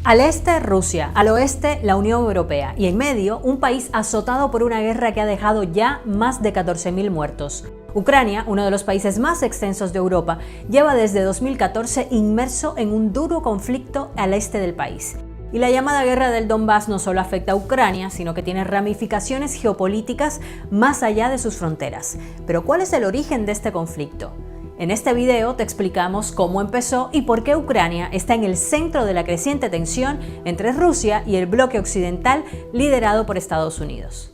Al este, Rusia, al oeste, la Unión Europea y en medio, un país azotado por una guerra que ha dejado ya más de 14.000 muertos. Ucrania, uno de los países más extensos de Europa, lleva desde 2014 inmerso en un duro conflicto al este del país. Y la llamada guerra del Donbass no solo afecta a Ucrania, sino que tiene ramificaciones geopolíticas más allá de sus fronteras. Pero ¿cuál es el origen de este conflicto? En este video te explicamos cómo empezó y por qué Ucrania está en el centro de la creciente tensión entre Rusia y el bloque occidental liderado por Estados Unidos.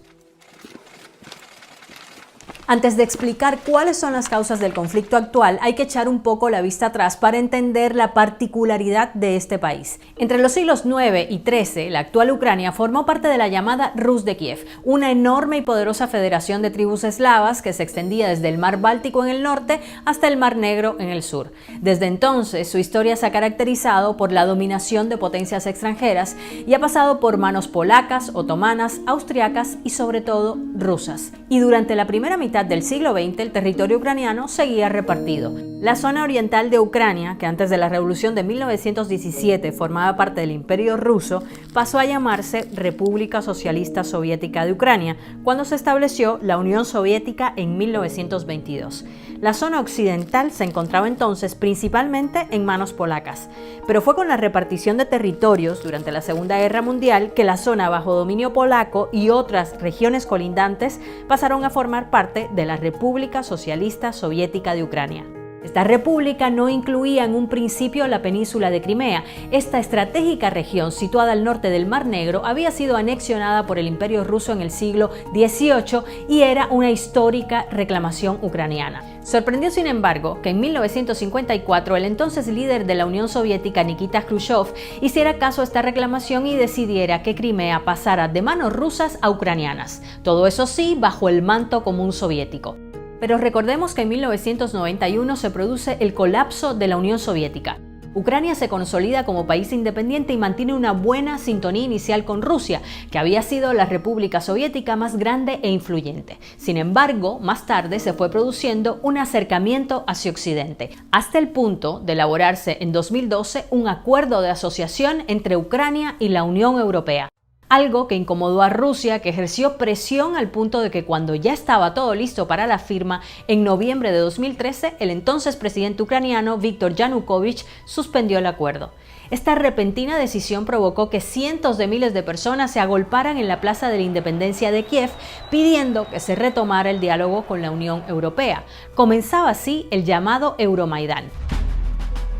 Antes de explicar cuáles son las causas del conflicto actual, hay que echar un poco la vista atrás para entender la particularidad de este país. Entre los siglos IX y XIII, la actual Ucrania formó parte de la llamada Rus de Kiev, una enorme y poderosa federación de tribus eslavas que se extendía desde el mar Báltico en el norte hasta el mar Negro en el sur. Desde entonces, su historia se ha caracterizado por la dominación de potencias extranjeras y ha pasado por manos polacas, otomanas, austriacas y sobre todo rusas. Y durante la primera mitad del siglo XX, el territorio ucraniano seguía repartido. La zona oriental de Ucrania, que antes de la revolución de 1917 formaba parte del Imperio Ruso, pasó a llamarse República Socialista Soviética de Ucrania, cuando se estableció la Unión Soviética en 1922. La zona occidental se encontraba entonces principalmente en manos polacas, pero fue con la repartición de territorios durante la Segunda Guerra Mundial que la zona bajo dominio polaco y otras regiones colindantes pasaron a formar parte de la República Socialista Soviética de Ucrania. Esta república no incluía en un principio la península de Crimea. Esta estratégica región, situada al norte del Mar Negro, había sido anexionada por el Imperio Ruso en el siglo XVIII y era una histórica reclamación ucraniana. Sorprendió, sin embargo, que en 1954 el entonces líder de la Unión Soviética, Nikita Khrushchev, hiciera caso a esta reclamación y decidiera que Crimea pasara de manos rusas a ucranianas. Todo eso sí, bajo el manto común soviético. Pero recordemos que en 1991 se produce el colapso de la Unión Soviética. Ucrania se consolida como país independiente y mantiene una buena sintonía inicial con Rusia, que había sido la república soviética más grande e influyente. Sin embargo, más tarde se fue produciendo un acercamiento hacia Occidente, hasta el punto de elaborarse en 2012 un acuerdo de asociación entre Ucrania y la Unión Europea. Algo que incomodó a Rusia, que ejerció presión al punto de que cuando ya estaba todo listo para la firma, en noviembre de 2013, el entonces presidente ucraniano Viktor Yanukovych suspendió el acuerdo. Esta repentina decisión provocó que cientos de miles de personas se agolparan en la Plaza de la Independencia de Kiev pidiendo que se retomara el diálogo con la Unión Europea. Comenzaba así el llamado Euromaidán.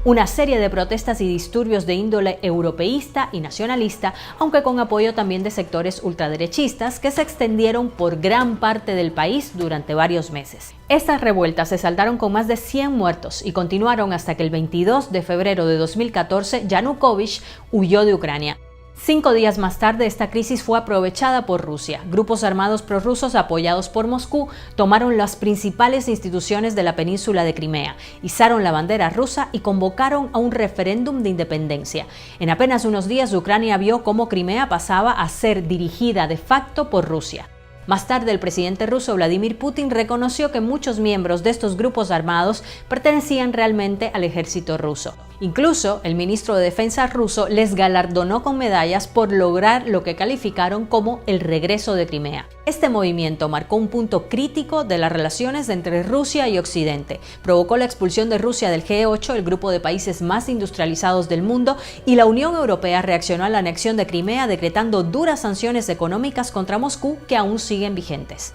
Una serie de protestas y disturbios de índole europeísta y nacionalista, aunque con apoyo también de sectores ultraderechistas que se extendieron por gran parte del país durante varios meses. Estas revueltas se saldaron con más de 100 muertos y continuaron hasta que el 22 de febrero de 2014 Yanukovych huyó de Ucrania. 5 días más tarde, esta crisis fue aprovechada por Rusia. Grupos armados prorrusos apoyados por Moscú tomaron las principales instituciones de la península de Crimea, izaron la bandera rusa y convocaron a un referéndum de independencia. En apenas unos días, Ucrania vio cómo Crimea pasaba a ser dirigida de facto por Rusia. Más tarde, el presidente ruso Vladimir Putin reconoció que muchos miembros de estos grupos armados pertenecían realmente al ejército ruso. Incluso, el ministro de Defensa ruso les galardonó con medallas por lograr lo que calificaron como el regreso de Crimea. Este movimiento marcó un punto crítico de las relaciones entre Rusia y Occidente. Provocó la expulsión de Rusia del G8, el grupo de países más industrializados del mundo, y la Unión Europea reaccionó a la anexión de Crimea decretando duras sanciones económicas contra Moscú que aún siguen vigentes.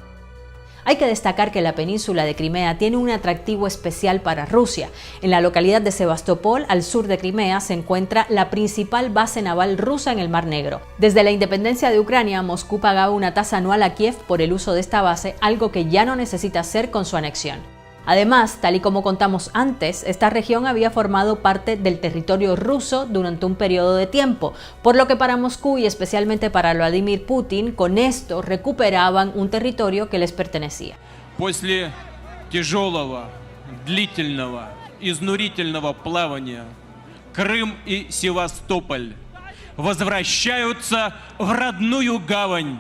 Hay que destacar que la península de Crimea tiene un atractivo especial para Rusia. En la localidad de Sebastopol, al sur de Crimea, se encuentra la principal base naval rusa en el Mar Negro. Desde la independencia de Ucrania, Moscú pagaba una tasa anual a Kiev por el uso de esta base, algo que ya no necesita hacer con su anexión. Además, tal y como contamos antes, esta región había formado parte del territorio ruso durante un periodo de tiempo, por lo que para Moscú y especialmente para Vladimir Putin, con esto recuperaban un territorio que les pertenecía. После тяжелого, длительного, изнурительного плавания Крым и Севастополь возвращаются в родную гавань.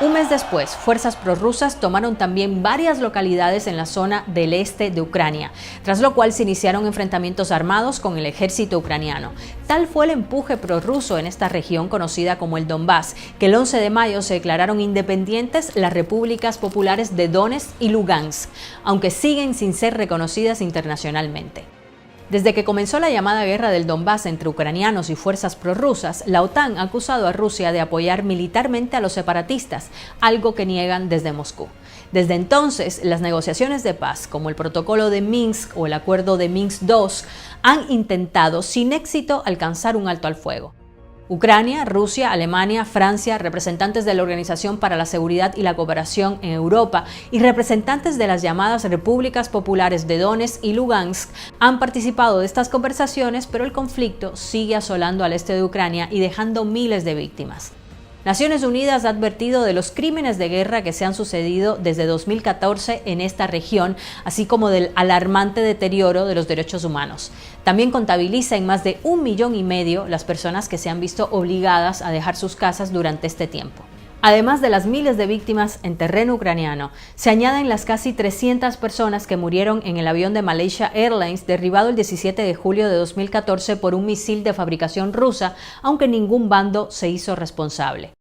Un mes después, fuerzas prorrusas tomaron también varias localidades en la zona del este de Ucrania, tras lo cual se iniciaron enfrentamientos armados con el ejército ucraniano. Tal fue el empuje prorruso en esta región conocida como el Donbass, que el 11 de mayo se declararon independientes las repúblicas populares de Donetsk y Lugansk, aunque siguen sin ser reconocidas internacionalmente. Desde que comenzó la llamada guerra del Donbass entre ucranianos y fuerzas prorrusas, la OTAN ha acusado a Rusia de apoyar militarmente a los separatistas, algo que niegan desde Moscú. Desde entonces, las negociaciones de paz, como el Protocolo de Minsk o el Acuerdo de Minsk II, han intentado sin éxito alcanzar un alto al fuego. Ucrania, Rusia, Alemania, Francia, representantes de la Organización para la Seguridad y la Cooperación en Europa y representantes de las llamadas Repúblicas Populares de Donetsk y Lugansk han participado de estas conversaciones, pero el conflicto sigue asolando al este de Ucrania y dejando miles de víctimas. Naciones Unidas ha advertido de los crímenes de guerra que se han sucedido desde 2014 en esta región, así como del alarmante deterioro de los derechos humanos. También contabiliza en más de 1,5 millones las personas que se han visto obligadas a dejar sus casas durante este tiempo. Además de las miles de víctimas en terreno ucraniano, se añaden las casi 300 personas que murieron en el avión de Malaysia Airlines derribado el 17 de julio de 2014 por un misil de fabricación rusa, aunque ningún bando se hizo responsable.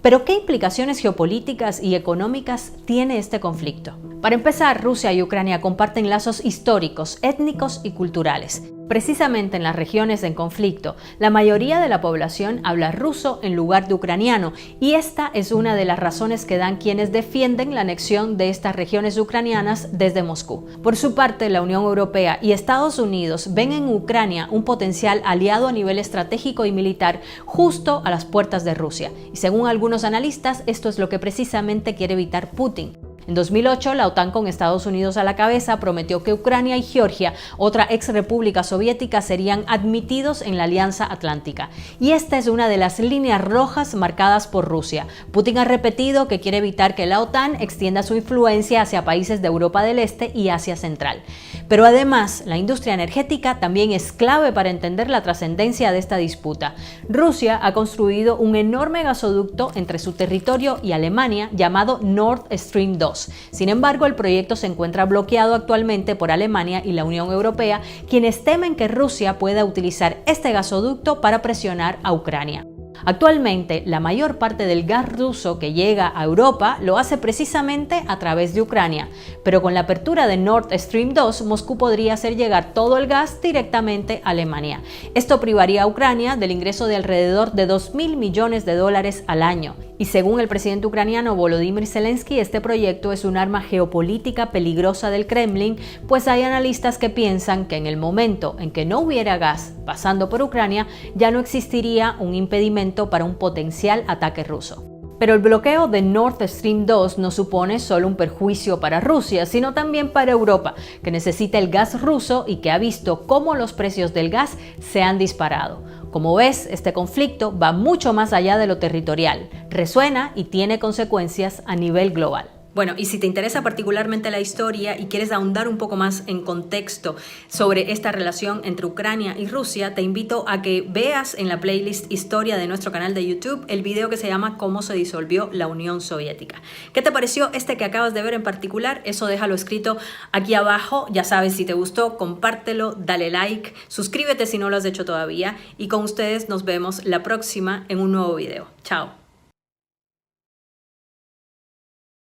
Pero, ¿qué implicaciones geopolíticas y económicas tiene este conflicto? Para empezar, Rusia y Ucrania comparten lazos históricos, étnicos y culturales. Precisamente en las regiones en conflicto, la mayoría de la población habla ruso en lugar de ucraniano, y esta es una de las razones que dan quienes defienden la anexión de estas regiones ucranianas desde Moscú. Por su parte, la Unión Europea y Estados Unidos ven en Ucrania un potencial aliado a nivel estratégico y militar justo a las puertas de Rusia, y según algunos analistas, esto es lo que precisamente quiere evitar Putin. En 2008, la OTAN con Estados Unidos a la cabeza prometió que Ucrania y Georgia, otra ex república soviética, serían admitidos en la Alianza Atlántica. Y esta es una de las líneas rojas marcadas por Rusia. Putin ha repetido que quiere evitar que la OTAN extienda su influencia hacia países de Europa del Este y Asia Central. Pero además, la industria energética también es clave para entender la trascendencia de esta disputa. Rusia ha construido un enorme gasoducto entre su territorio y Alemania llamado Nord Stream 2. Sin embargo, el proyecto se encuentra bloqueado actualmente por Alemania y la Unión Europea, quienes temen que Rusia pueda utilizar este gasoducto para presionar a Ucrania. Actualmente, la mayor parte del gas ruso que llega a Europa lo hace precisamente a través de Ucrania, pero con la apertura de Nord Stream 2, Moscú podría hacer llegar todo el gas directamente a Alemania. Esto privaría a Ucrania del ingreso de alrededor de $2,000 millones al año. Y según el presidente ucraniano Volodymyr Zelensky, este proyecto es un arma geopolítica peligrosa del Kremlin, pues hay analistas que piensan que en el momento en que no hubiera gas pasando por Ucrania, ya no existiría un impedimento para un potencial ataque ruso. Pero el bloqueo de Nord Stream 2 no supone solo un perjuicio para Rusia, sino también para Europa, que necesita el gas ruso y que ha visto cómo los precios del gas se han disparado. Como ves, este conflicto va mucho más allá de lo territorial, resuena y tiene consecuencias a nivel global. Bueno, y si te interesa particularmente la historia y quieres ahondar un poco más en contexto sobre esta relación entre Ucrania y Rusia, te invito a que veas en la playlist Historia de nuestro canal de YouTube el video que se llama Cómo se disolvió la Unión Soviética. ¿Qué te pareció este que acabas de ver en particular? Eso déjalo escrito aquí abajo. Ya sabes, si te gustó, compártelo, dale like, suscríbete si no lo has hecho todavía y con ustedes nos vemos la próxima en un nuevo video. Chao.